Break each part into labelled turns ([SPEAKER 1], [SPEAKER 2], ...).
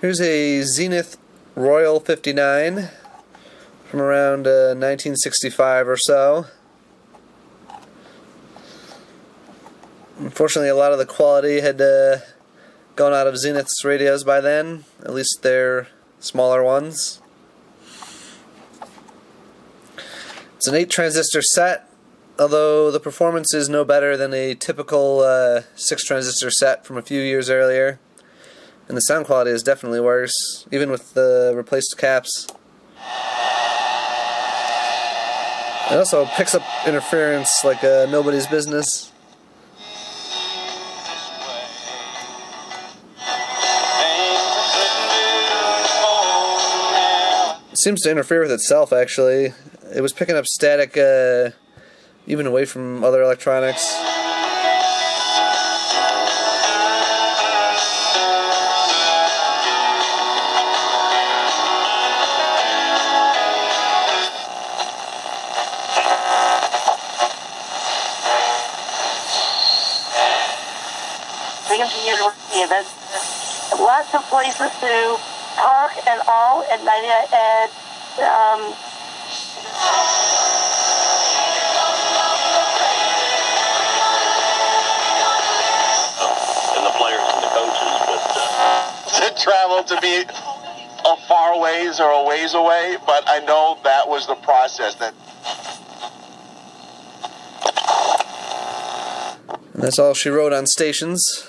[SPEAKER 1] Here's a Zenith Royal 59 from around 1965 or so. Unfortunately, a lot of the quality had gone out of Zenith's radios by then, at least their smaller ones. It's an 8 transistor set, although the performance is no better than a typical 6 transistor set from a few years earlier. And the sound quality is definitely worse, even with the replaced caps. It also picks up interference like nobody's business. It seems to interfere with itself, actually. It was picking up static even away from other electronics.
[SPEAKER 2] Lots of places to park and all at night,
[SPEAKER 3] and the players and the coaches, but to travel to be a far ways or a ways away, but I know that was the process.
[SPEAKER 1] And that's all she wrote on stations.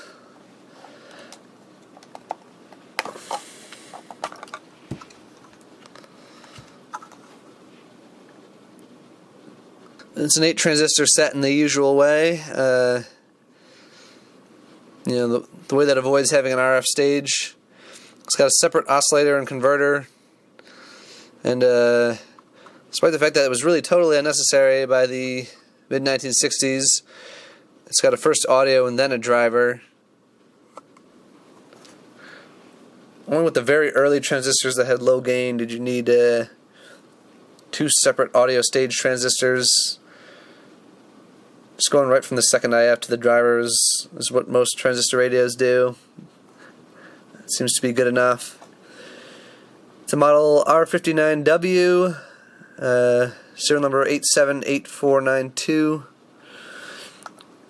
[SPEAKER 1] It's an 8 transistor set in the usual way. The way that avoids having an RF stage. It's got a separate oscillator and converter. And despite the fact that it was really totally unnecessary by the mid-1960s, it's got a first audio and then a driver. Only with the very early transistors that had low gain did you need 2 separate audio stage transistors. Just going right from the second IF to the drivers is what most transistor radios do. It seems to be good enough. It's a model R59W, serial number 878492,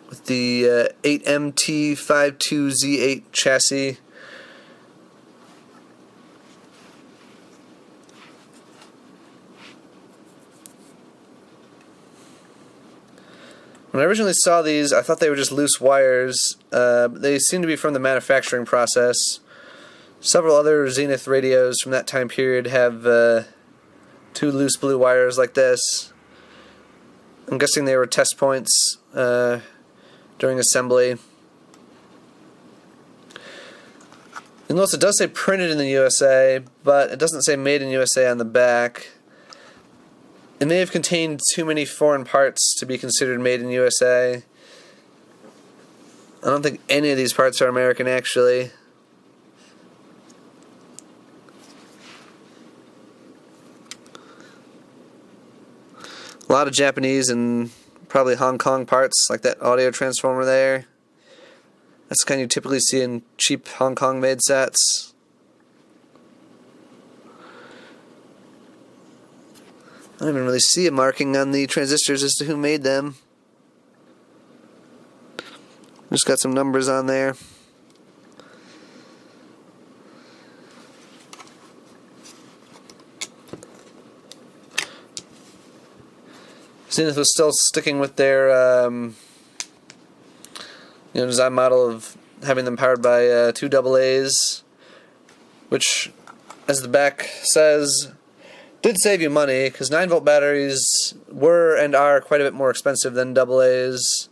[SPEAKER 1] with the 8MT52Z8 chassis. When I originally saw these, I thought they were just loose wires. They seem to be from the manufacturing process. Several other Zenith radios from that time period have 2 loose blue wires like this. I'm guessing they were test points during assembly. You'll notice it does say printed in the USA, but it doesn't say made in USA on the back. It may have contained too many foreign parts to be considered made in USA. I don't think any of these parts are American, actually. A lot of Japanese and probably Hong Kong parts, like that audio transformer there. That's the kind you typically see in cheap Hong Kong made sets. I don't even really see a marking on the transistors as to who made them. Just got some numbers on there. Zenith was still sticking with their design model of having them powered by 2 AA's, which, as the back says, did save you money, because 9-volt batteries were and are quite a bit more expensive than AA's.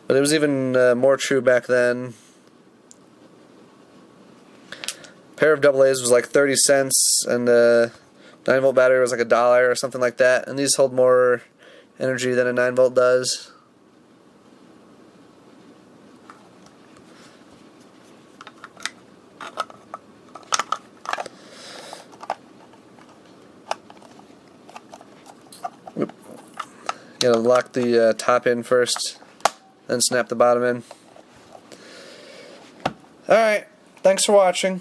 [SPEAKER 1] But it was even more true back then. A pair of AA's was like 30 cents, and a 9-volt battery was like $1 or something like that. And these hold more energy than a 9-volt does. You gotta lock the top in first, then snap the bottom in. Alright, Thanks for watching.